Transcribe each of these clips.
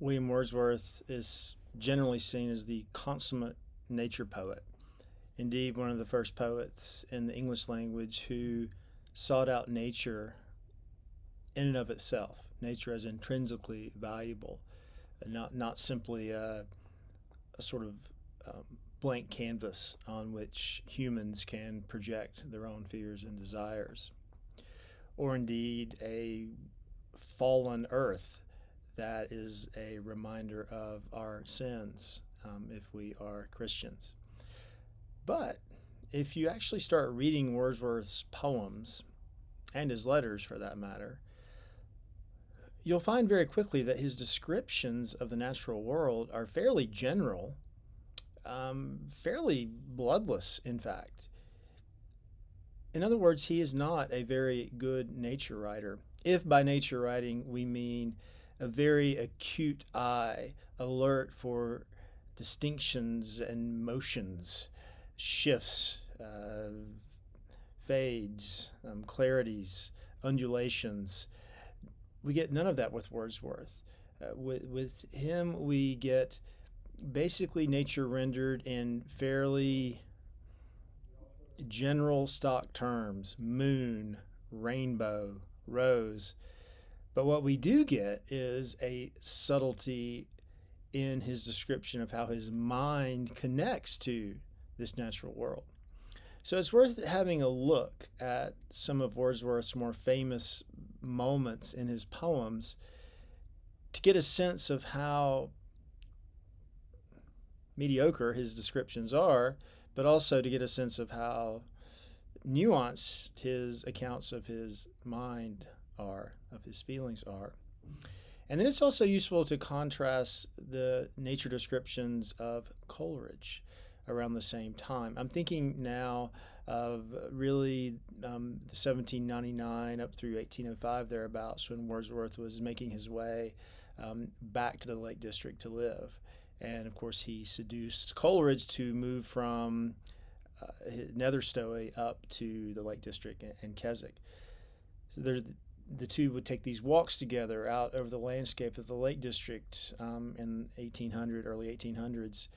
William Wordsworth is generally seen as the consummate nature poet. Indeed, one of the first poets in the English language who sought out nature in and of itself, nature as intrinsically valuable, and not simply a sort of um, blank canvas on which humans can project their own fears and desires, or indeed a fallen earth that is a reminder of our sins if we are Christians. But if you actually start reading Wordsworth's poems, and his letters for that matter, you'll find very quickly that his descriptions of the natural world are fairly general, fairly bloodless, in fact. In other words, he is not a very good nature writer. If by nature writing we mean a very acute eye, alert for distinctions and motions, shifts, fades, clarities, undulations. We get none of that with Wordsworth. With him, we get basically nature rendered in fairly general stock terms: moon, rainbow, rose. But what we do get is a subtlety in his description of how his mind connects to this natural world. So it's worth having a look at some of Wordsworth's more famous moments in his poems to get a sense of how mediocre his descriptions are, but also to get a sense of how nuanced his accounts of his mind are, of his feelings are. And then it's also useful to contrast the nature descriptions of Coleridge around the same time. I'm thinking now of really the 1799 up through 1805 thereabouts, when Wordsworth was making his way back to the Lake District to live. And of course, he seduced Coleridge to move from Netherstowey up to the Lake District and Keswick. So the two would take these walks together out over the landscape of the Lake District in 1800, early 1800s.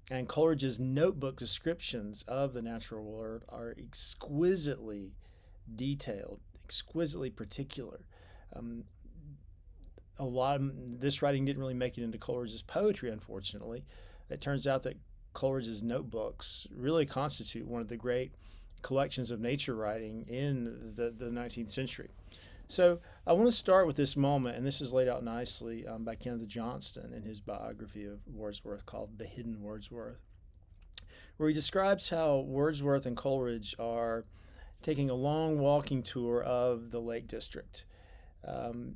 And Coleridge's notebook descriptions of the natural world are exquisitely detailed, exquisitely particular. A lot of this writing didn't really make it into Coleridge's poetry, unfortunately. It turns out that Coleridge's notebooks really constitute one of the great collections of nature writing in the 19th century. So I want to start with this moment, and this is laid out nicely by Kenneth Johnston in his biography of Wordsworth called The Hidden Wordsworth, where he describes how Wordsworth and Coleridge are taking a long walking tour of the Lake District.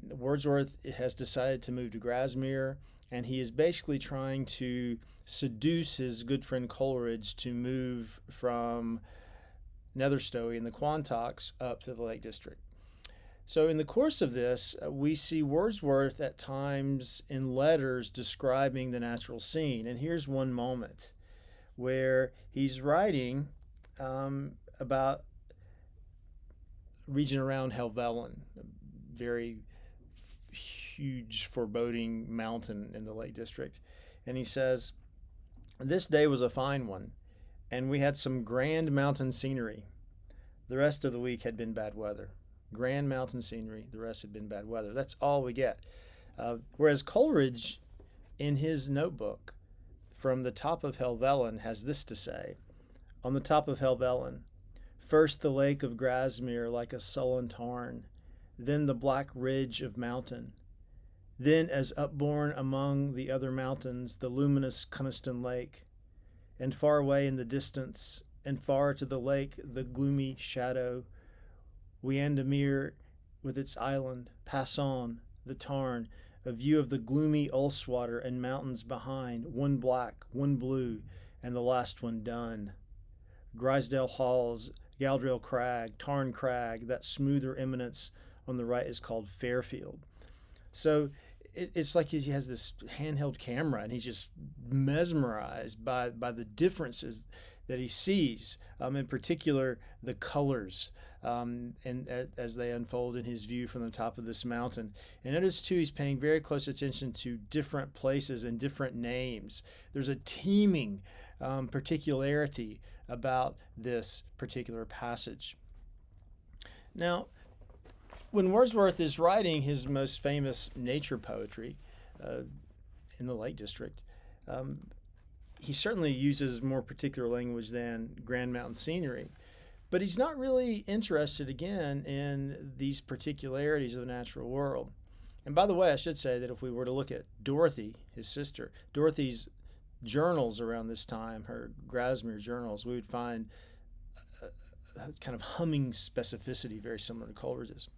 Wordsworth has decided to move to Grasmere, and he is basically trying to seduce his good friend Coleridge to move from Netherstowey and the Quantocks up to the Lake District. So in the course of this, we see Wordsworth at times in letters describing the natural scene. And here's one moment where he's writing about region around Helvellyn, a very huge, foreboding mountain in the Lake District. And he says, "This day was a fine one, and we had some grand mountain scenery. The rest of the week had been bad weather." Grand mountain scenery, the rest had been bad weather. That's all we get. Whereas Coleridge, in his notebook, from the top of Helvellyn, has this to say: "On the top of Helvellyn, first the lake of Grasmere like a sullen tarn, then the black ridge of mountain, then as upborne among the other mountains the luminous Coniston Lake, and far away in the distance, and far to the lake the gloomy shadow, Wiandomere with its island, pass on, the tarn, a view of the gloomy Ulswater and mountains behind, one black, one blue, and the last one done. Grisdale Halls, Galdriel Crag, Tarn Crag, that smoother eminence on the right is called Fairfield." So it's like he has this handheld camera, and he's just mesmerized by the differences that he sees, in particular the colors, and as they unfold in his view from the top of this mountain. And notice too, he's paying very close attention to different places and different names. There's a teeming particularity about this particular passage. Now, when Wordsworth is writing his most famous nature poetry in the Lake District, he certainly uses more particular language than grand mountain scenery, but he's not really interested again in these particularities of the natural world. And by the way, I should say that if we were to look at Dorothy, his sister, Dorothy's journals around this time, her Grasmere journals, we would find a kind of humming specificity very similar to Coleridge's.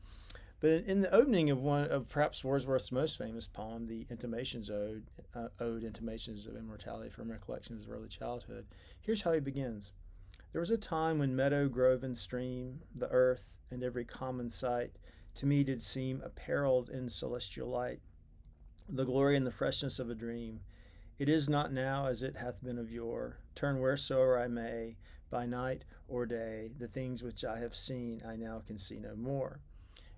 But in the opening of one of perhaps Wordsworth's most famous poem, the Intimations Ode, Intimations of Immortality from Recollections of Early Childhood, here's how he begins. There was a time when meadow, grove, and stream, the earth, and every common sight, to me did seem apparelled in celestial light, the glory and the freshness of a dream. It is not now as it hath been of yore. Turn wheresoever I may, by night or day, the things which I have seen I now can see no more.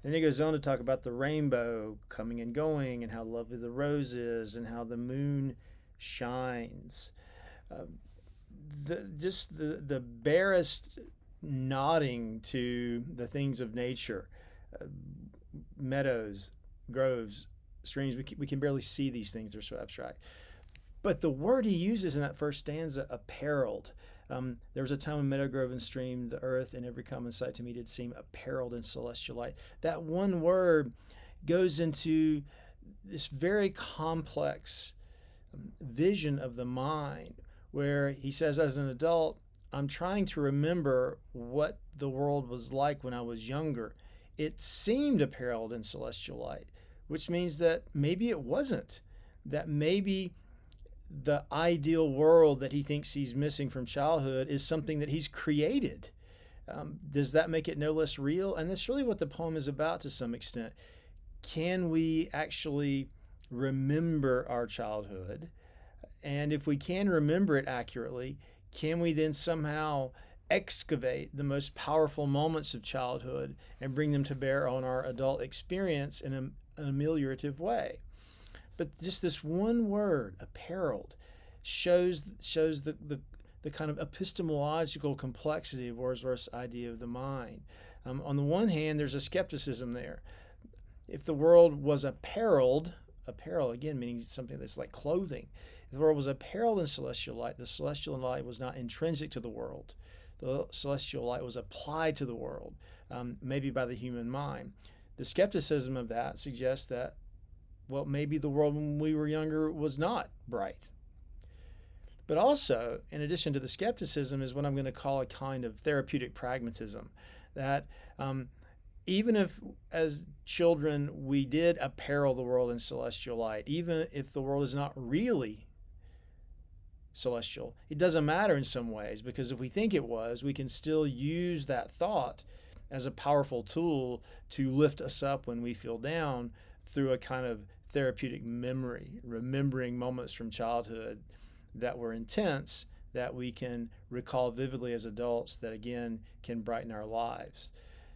And he goes on to talk about the rainbow coming and going, and how lovely the rose is, and how the moon shines. The barest nodding to the things of nature, meadows, groves, streams. We can barely see these things; they're so abstract. But the word he uses in that first stanza, apparelled. There was a time when meadow, grove, and stream, the earth, and every common sight to me did seem apparelled in celestial light. That one word goes into this very complex vision of the mind, where he says, as an adult, I'm trying to remember what the world was like when I was younger. It seemed apparelled in celestial light, which means that maybe it wasn't, that maybe the ideal world that he thinks he's missing from childhood is something that he's created. Does that make it no less real? And that's really what the poem is about to some extent. Can we actually remember our childhood? And if we can remember it accurately, can we then somehow excavate the most powerful moments of childhood and bring them to bear on our adult experience in an ameliorative way? But just this one word, apparelled, shows the kind of epistemological complexity of Wordsworth's idea of the mind. On the one hand, there's a skepticism there. If the world was apparelled, apparel again meaning something that's like clothing, if the world was apparelled in celestial light, the celestial light was not intrinsic to the world. The celestial light was applied to the world, maybe by the human mind. The skepticism of that suggests that, well, maybe the world when we were younger was not bright. But also, in addition to the skepticism, is what I'm going to call a kind of therapeutic pragmatism, that even if as children we did apparel the world in celestial light, even if the world is not really celestial, it doesn't matter in some ways, because if we think it was, we can still use that thought as a powerful tool to lift us up when we feel down through a kind of therapeutic memory, remembering moments from childhood that were intense that we can recall vividly as adults that again can brighten our lives.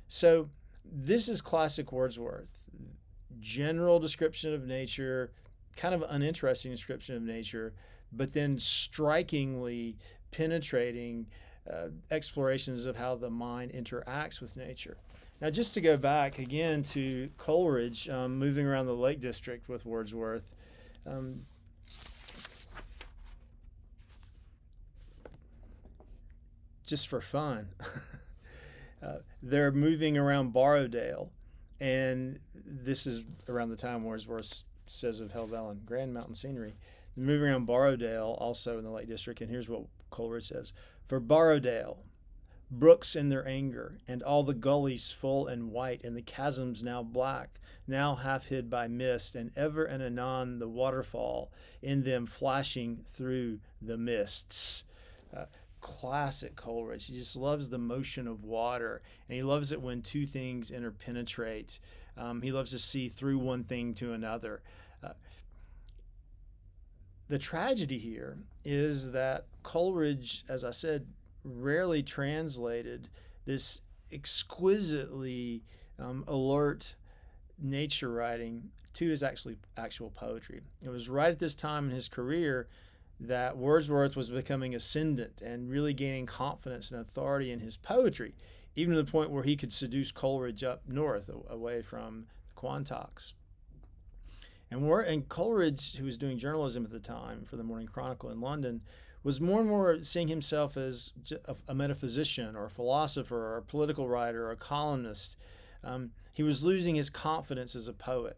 So this is classic Wordsworth. General description of nature, kind of uninteresting description of nature, but then strikingly penetrating explorations of how the mind interacts with nature. Now, just to go back again to Coleridge, moving around the Lake District with Wordsworth, just for fun, they're moving around Borrowdale, and this is around the time Wordsworth says of Helvellyn, grand mountain scenery. They're moving around Borrowdale, also in the Lake District, and here's what Coleridge says. For Borrowdale, brooks in their anger, and all the gullies full and white, and the chasms now black, now half hid by mist, and ever and anon the waterfall in them flashing through the mists. Classic Coleridge. He just loves the motion of water, and he loves it when two things interpenetrate. He loves to see through one thing to another. The tragedy here is that Coleridge, as I said, rarely translated this exquisitely alert nature writing to his actual poetry. It was right at this time in his career that Wordsworth was becoming ascendant and really gaining confidence and authority in his poetry, even to the point where he could seduce Coleridge up north away from the Quantocks. And Coleridge, who was doing journalism at the time for the Morning Chronicle in London, was more and more seeing himself as a metaphysician or a philosopher or a political writer or a columnist. He was losing his confidence as a poet.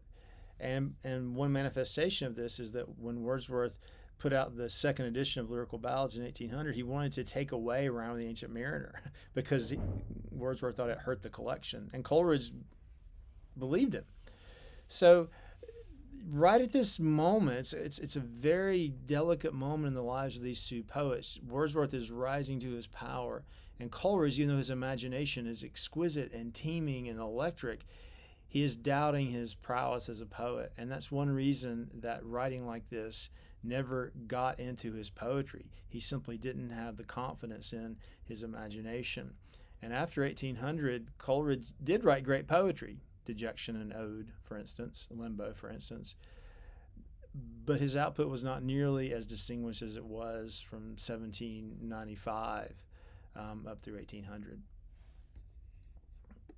And one manifestation of this is that when Wordsworth put out the second edition of Lyrical Ballads in 1800, he wanted to take away Rhyme of the Ancient Mariner because Wordsworth thought it hurt the collection. And Coleridge believed him. So right at this moment, it's a very delicate moment in the lives of these two poets. Wordsworth is rising to his power, and Coleridge, even though his imagination is exquisite and teeming and electric, he is doubting his prowess as a poet. And that's one reason that writing like this never got into his poetry. He simply didn't have the confidence in his imagination. And after 1800, Coleridge did write great poetry. Dejection and Ode, for instance, Limbo, for instance. But his output was not nearly as distinguished as it was from 1795 up through 1800.